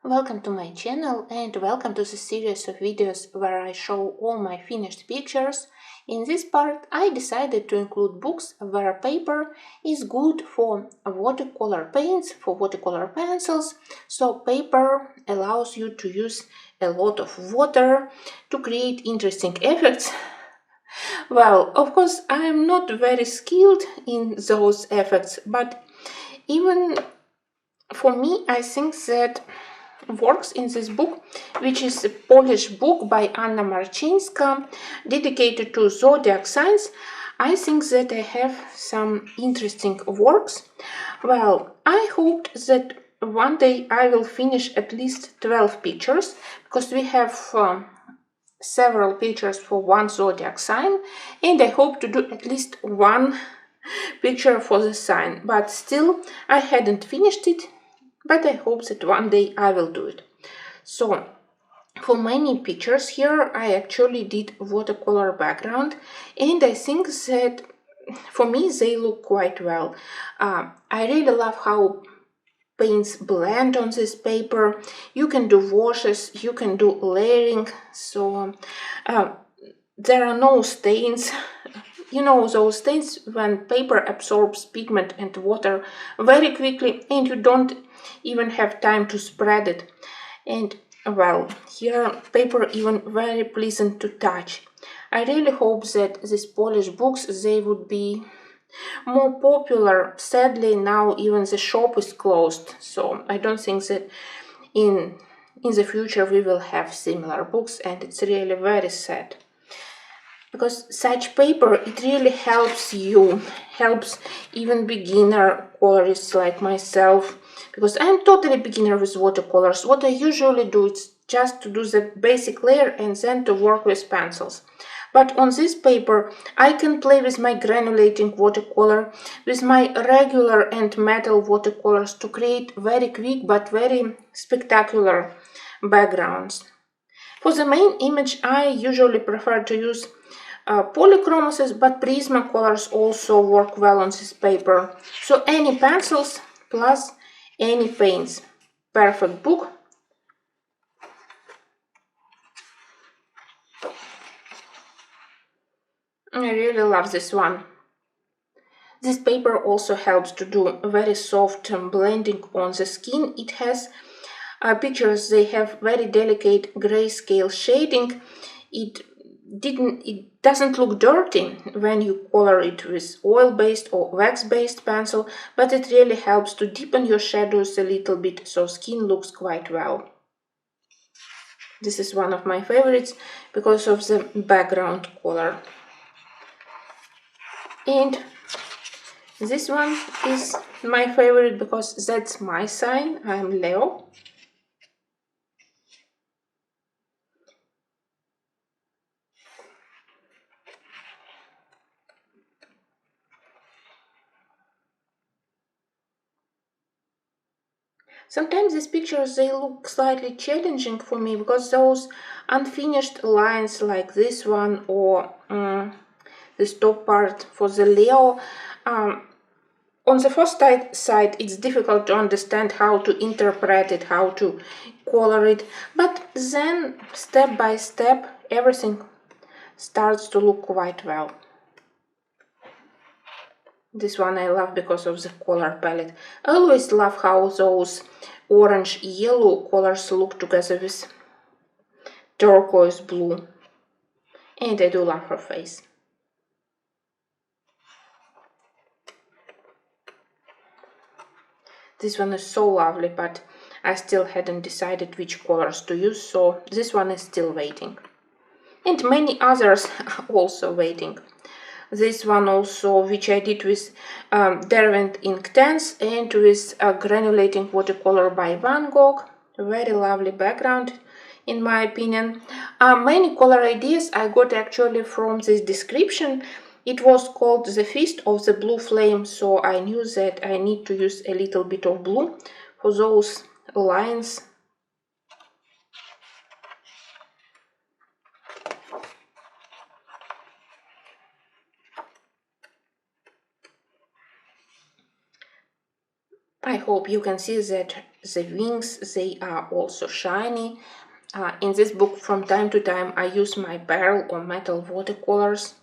Welcome to my channel and welcome to the series of videos where I show all my finished pictures. In this part I decided to include books where paper is good for watercolor paints, for watercolor pencils. So paper allows you to use a lot of water to create interesting effects. Well, of course I am not very skilled in those effects, but even for me I think that works in this book, which is a Polish book by Anna Marcinska dedicated to zodiac signs. I think that I have some interesting works. Well, I hoped that one day I will finish at least 12 pictures, because we have several pictures for one zodiac sign, and I hope to do at least one picture for the sign, but still I hadn't finished it, but I hope that one day I will do it. So for many pictures here I actually did watercolor background, and I think that for me they look quite well. I really love how paints blend on this paper. You can do washes, you can do layering, so there are no stains. You know those stains when paper absorbs pigment and water very quickly and you don't even have time to spread it. And well, here paper even very pleasant to touch. I really hope that these Polish books, they would be more popular. Sadly, now even the shop is closed, so I don't think that in the future we will have similar books, and it's really very sad. Because such paper, it really helps you, helps even beginner colorists like myself, because I'm totally beginner with watercolors. What I usually do is just to do the basic layer and then to work with pencils. But on this paper, I can play with my granulating watercolor, with my regular and metal watercolors to create very quick but very spectacular backgrounds. For the main image, I usually prefer to use polychromoses, but Prismacolors also work well on this paper. So any pencils plus any paints. Perfect book. I really love this one. This paper also helps to do very soft blending on the skin. It has pictures, they have very delicate grayscale shading. It doesn't look dirty when you color it with oil-based or wax-based pencil, but it really helps to deepen your shadows a little bit, so skin looks quite well. This is one of my favorites because of the background color. And this one is my favorite because that's my sign. I'm Leo. Sometimes these pictures, they look slightly challenging for me because those unfinished lines like this one or this top part for the Leo, on the first side it's difficult to understand how to interpret it, how to color it, but then step by step everything starts to look quite well. This one I love because of the color palette. I always love how those orange-yellow colors look together with turquoise blue. And I do love her face. This one is so lovely, but I still hadn't decided which colors to use, so this one is still waiting. And many others are also waiting. This one also, which I did with Derwent Inktense and with granulating watercolor by Van Gogh. Very lovely background, in my opinion. Many color ideas I got actually from this description. It was called The Feast of the Blue Flame, so I knew that I need to use a little bit of blue for those lines. I hope you can see that the wings, they are also shiny. In this book, from time to time, I use my barrel or metal watercolors.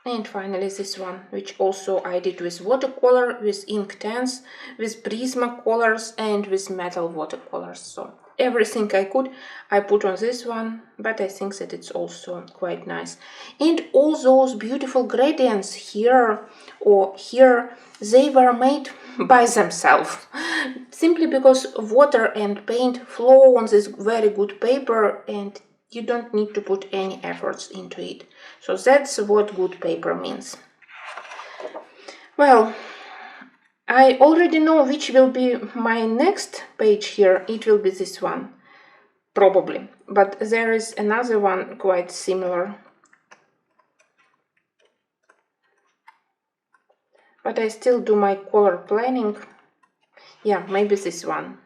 And finally this one, which also I did with watercolor, with Inktense, with Prismacolors and with metal watercolors. So everything I could, I put on this one, but I think that it's also quite nice. And all those beautiful gradients here or here, they were made by themselves, simply because water and paint flow on this very good paper and you don't need to put any efforts into it. So that's what good paper means. Well, I already know which will be my next page here. It will be this one, probably. But there is another one quite similar. But I still do my color planning. Yeah, maybe this one.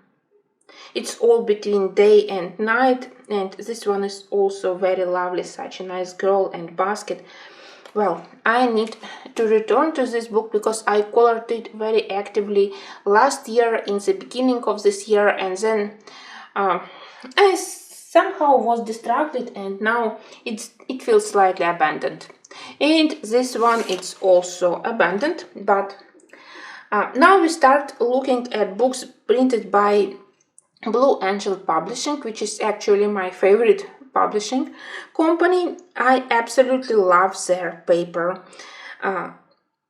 It's all between day and night, and this one is also very lovely, such a nice girl and basket. Well, I need to return to this book because I colored it very actively last year, in the beginning of this year, and then I somehow was distracted and now it feels slightly abandoned. And this one it's also abandoned, but now we start looking at books printed by Blue Angel Publishing, which is actually my favorite publishing company. I absolutely love their paper.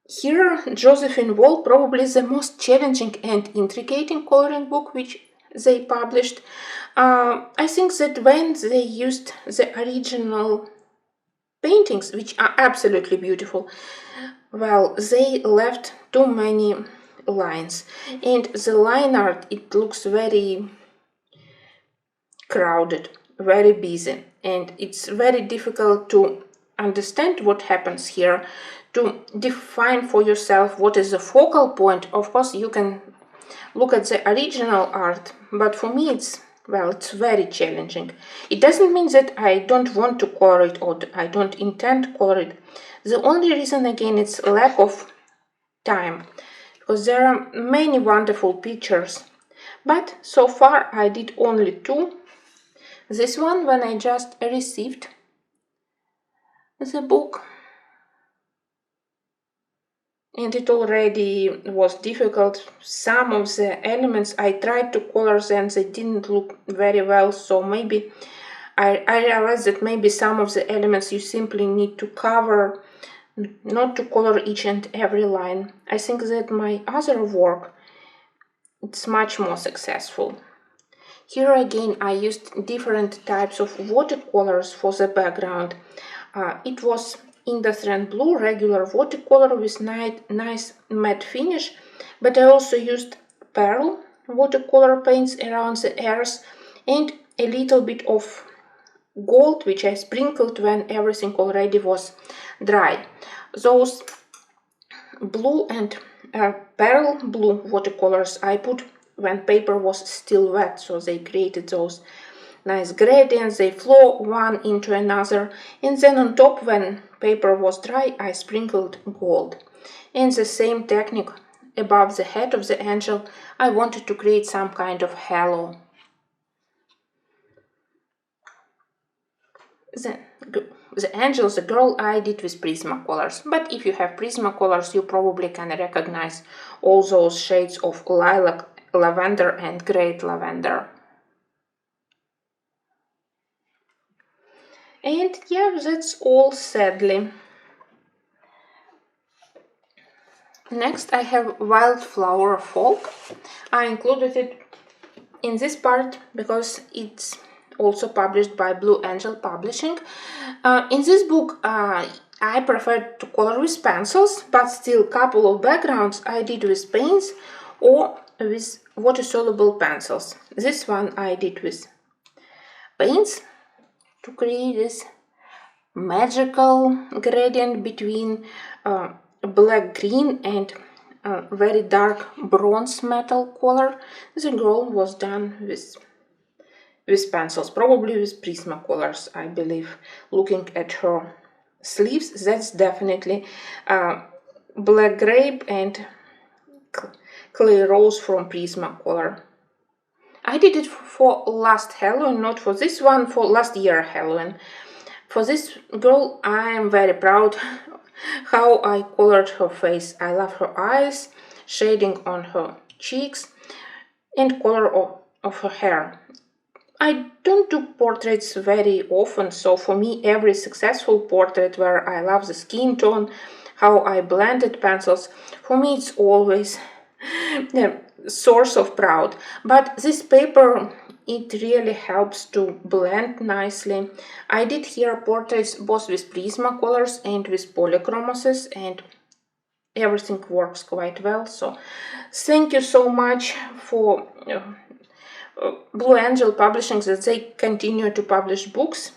Here, Josephine Wall, probably the most challenging and intricate coloring book which they published. I think that when they used the original paintings, which are absolutely beautiful, well, they left too many lines, and the line art, it looks very crowded, very busy, and it's very difficult to understand what happens here, to define for yourself what is the focal point. Of course, you can look at the original art, but for me it's very challenging. It doesn't mean that I don't want to color it or I don't intend to color it. The only reason again it's lack of time, because there are many wonderful pictures, but so far I did only 2. This one when I just received the book, and it already was difficult. Some of the elements I tried to color them, they didn't look very well, so maybe I realized that maybe some of the elements you simply need to cover, not to color each and every line. I think that my other work, it's much more successful. Here again I used different types of watercolors for the background. It was Industry Blue regular watercolor with nice matte finish, but I also used pearl watercolor paints around the ears and a little bit of gold, which I sprinkled when everything already was dry. Those blue and pearl blue watercolors I put when paper was still wet, so they created those nice gradients, they flow one into another, and then on top, when paper was dry, I sprinkled gold. And the same technique above the head of the angel, I wanted to create some kind of halo. The angel, the girl, I did with Prismacolors, but if you have Prismacolors, you probably can recognize all those shades of lilac, lavender and great lavender. And yeah, that's all, sadly. Next I have Wildflower Folk. I included it in this part because it's also published by Blue Angel Publishing. In this book I preferred to color with pencils, but still couple of backgrounds I did with paints or with water-soluble pencils. This one I did with paints to create this magical gradient between black-green and very dark bronze metal color. The girl was done with with pencils, probably with Prismacolors, I believe. Looking at her sleeves, that's definitely Black Grape and Clay Rose from Prismacolor. I did it for last Halloween, not for this one, for last year Halloween. For this girl, I am very proud how I colored her face. I love her eyes, shading on her cheeks, and color of her hair. I don't do portraits very often, so for me every successful portrait where I love the skin tone, how I blended pencils, for me it's always a source of pride. But this paper, it really helps to blend nicely. I did here portraits both with Prismacolors and with polychromoses, and everything works quite well. So thank you so much for Blue Angel Publishing that they continue to publish books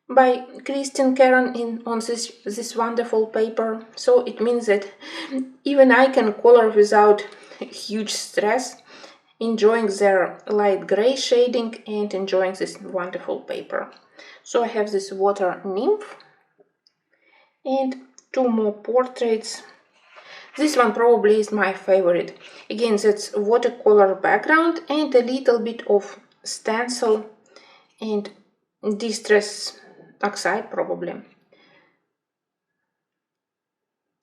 by C.Karron on this wonderful paper. So it means that even I can color without huge stress, enjoying their light gray shading and enjoying this wonderful paper. So I have this water nymph and two more portraits. This one probably is my favorite. Again, that's watercolor background and a little bit of stencil and distress oxide probably.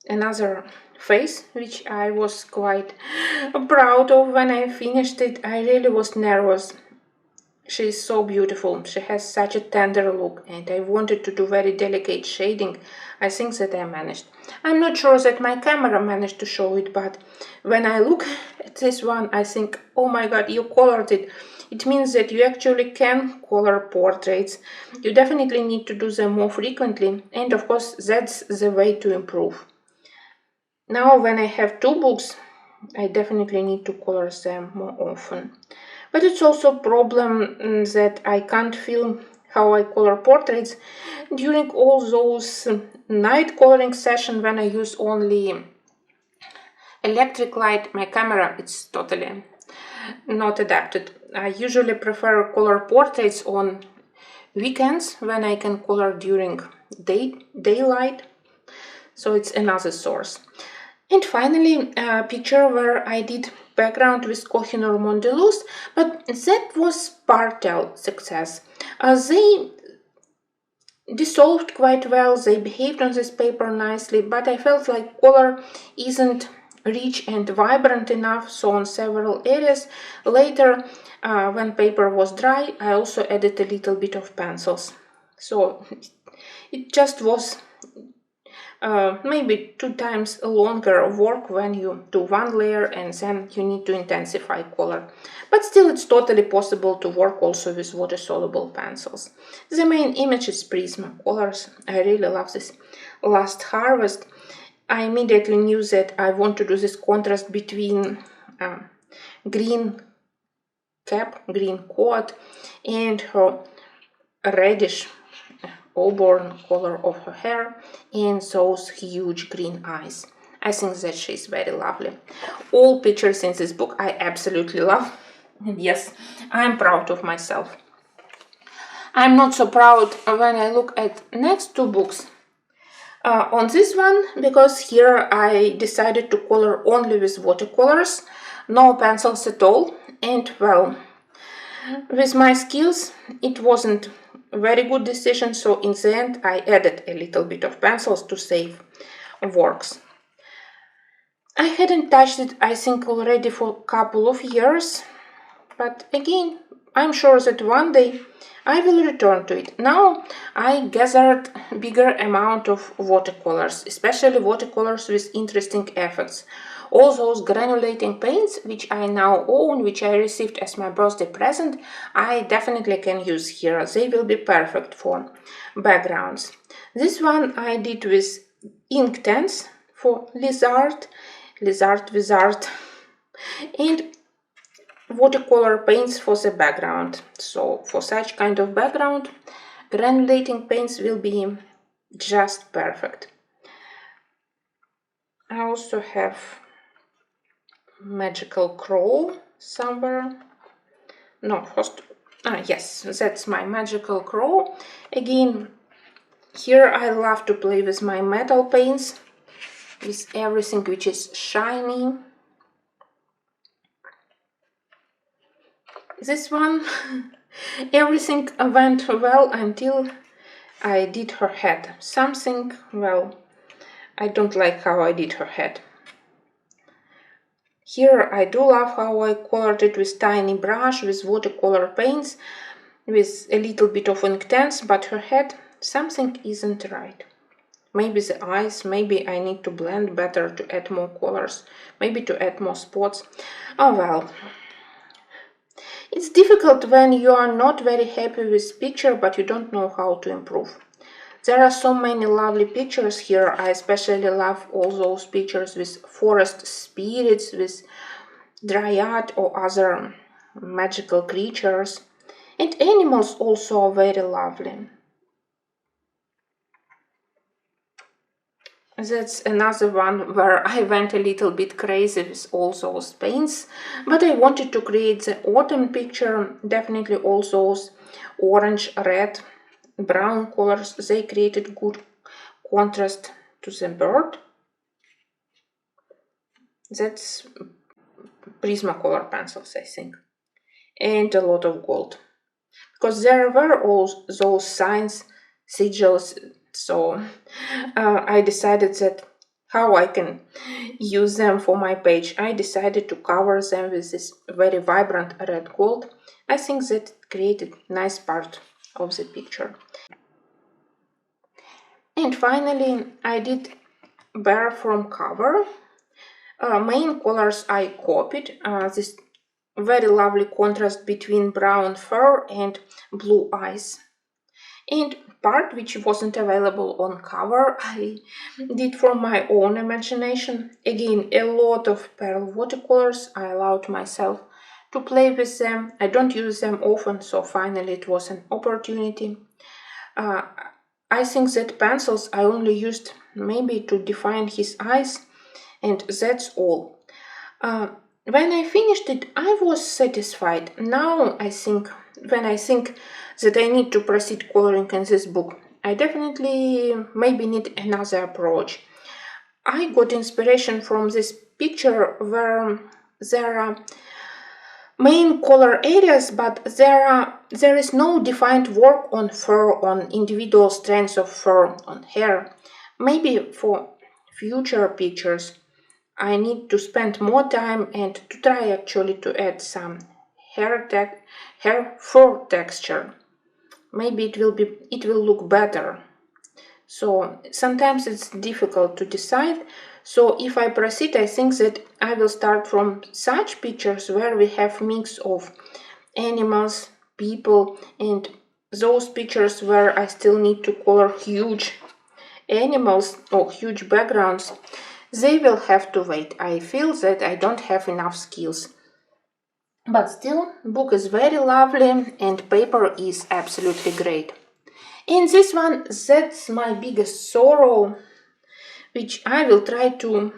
Another face which I was quite proud of when I finished it. I really was nervous. She is so beautiful, she has such a tender look, and I wanted to do very delicate shading. I think that I managed. I'm not sure that my camera managed to show it, but when I look at this one, I think, oh my god, you colored it. It means that you actually can color portraits. You definitely need to do them more frequently, and of course that's the way to improve. Now when I have two books, I definitely need to color them more often. But it's also a problem that I can't film how I color portraits during all those night coloring sessions when I use only electric light. My camera, it's totally not adapted. I usually prefer color portraits on weekends when I can color during daylight. So it's another source. And finally, a picture where I did background with Kohinoor Mondeluz, but that was partial success. They dissolved quite well, they behaved on this paper nicely, but I felt like color isn't rich and vibrant enough, so on several areas. Later, when paper was dry, I also added a little bit of pencils. So it just was maybe 2 times longer work when you do one layer and then you need to intensify color. But still it's totally possible to work also with water-soluble pencils. The main image is Prismacolors. I really love this Last Harvest. I immediately knew that I want to do this contrast between green cap, green coat, and her reddish auburn color of her hair and those huge green eyes. I think that she's very lovely. All pictures in this book I absolutely love. Yes, I'm proud of myself. I'm not so proud when I look at next two books. On this one, because here I decided to color only with watercolors, no pencils at all, and well, with my skills it wasn't a very good decision, so in the end I added a little bit of pencils to save works. I hadn't touched it, I think, already for a couple of years, but again, I'm sure that one day I will return to it. Now I gathered bigger amount of watercolors, especially watercolors with interesting effects. All those granulating paints which I now own, which I received as my birthday present, I definitely can use here. They will be perfect for backgrounds. This one I did with Inktense for Lizard, Wizard, and watercolor paints for the background. So for such kind of background, granulating paints will be just perfect. I also have Magical Crow somewhere. No, Yes, that's my magical crow. Again, here I love to play with my metal paints, with everything which is shiny. This one, everything went well until I did her head. Something, well, I don't like how I did her head. Here I do love how I colored it with tiny brush, with watercolor paints, with a little bit of ink tints, but her head, something isn't right. Maybe the eyes, maybe I need to blend better to add more colors, maybe to add more spots. Oh well. It's difficult when you are not very happy with picture, but you don't know how to improve. There are so many lovely pictures here. I especially love all those pictures with forest spirits, with dryad or other magical creatures. And animals also are very lovely. That's another one where I went a little bit crazy with all those paints, but I wanted to create the autumn picture. Definitely all those orange, red, brown colors, they created good contrast to the bird. That's Prismacolor pencils, I think, and a lot of gold, because there were all those signs, sigils, so I decided that how I can use them for my page. I decided to cover them with this very vibrant red gold. I think that created nice part of the picture. And finally, I did bear from cover. Main colors I copied, this very lovely contrast between brown fur and blue eyes. And part which wasn't available on cover, I did from my own imagination. Again, a lot of pearl watercolors. I allowed myself to play with them. I don't use them often, so finally it was an opportunity. I think that pencils I only used maybe to define his eyes, and that's all. When I finished it, I was satisfied. Now I think, when I think that I need to proceed coloring in this book, I definitely maybe need another approach. I got inspiration from this picture where there are main color areas, but there is no defined work on fur, on individual strands of fur, on hair. Maybe for future pictures I need to spend more time and to try actually to add some hair fur texture. Maybe it will look better. So sometimes it's difficult to decide. So if I proceed, I think that I will start from such pictures where we have mix of animals, people, and those pictures where I still need to color huge animals or huge backgrounds. They will have to wait. I feel that I don't have enough skills. But still, book is very lovely and paper is absolutely great. In this one, that's my biggest sorrow, which I will try to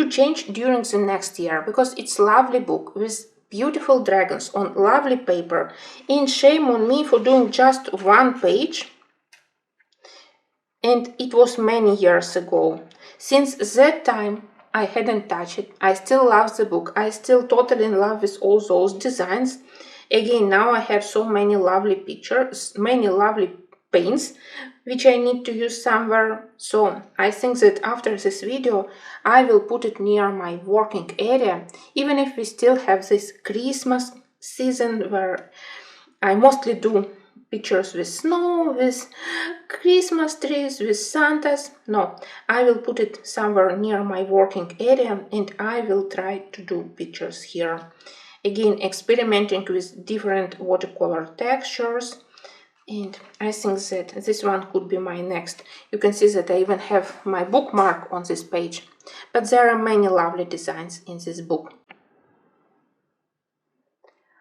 change during the next year, because it's a lovely book with beautiful dragons on lovely paper. And shame on me for doing just one page. And it was many years ago. Since that time, I hadn't touched it. I still love the book. I still totally in love with all those designs. Again, now I have so many lovely pictures, many lovely paints, which I need to use somewhere. So I think that after this video, I will put it near my working area, even if we still have this Christmas season where I mostly do pictures with snow, with Christmas trees, with Santas. No, I will put it somewhere near my working area and I will try to do pictures here. Again, experimenting with different watercolor textures. And I think that this one could be my next. You can see that I even have my bookmark on this page. But there are many lovely designs in this book.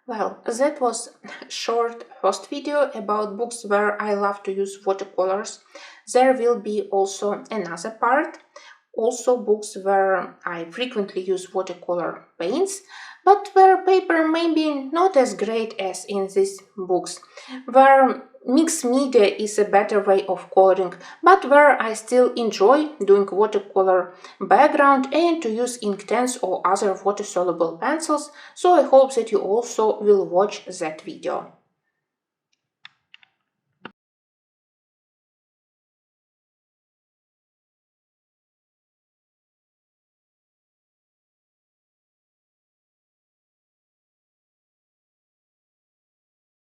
Well, that was a short first video about books where I love to use watercolors. There will be also another part, also books where I frequently use watercolor paints. but where paper may be not as great as in these books, where mixed media is a better way of coloring, but where I still enjoy doing watercolor background and to use Inktense or other water-soluble pencils, so I hope that you also will watch that video.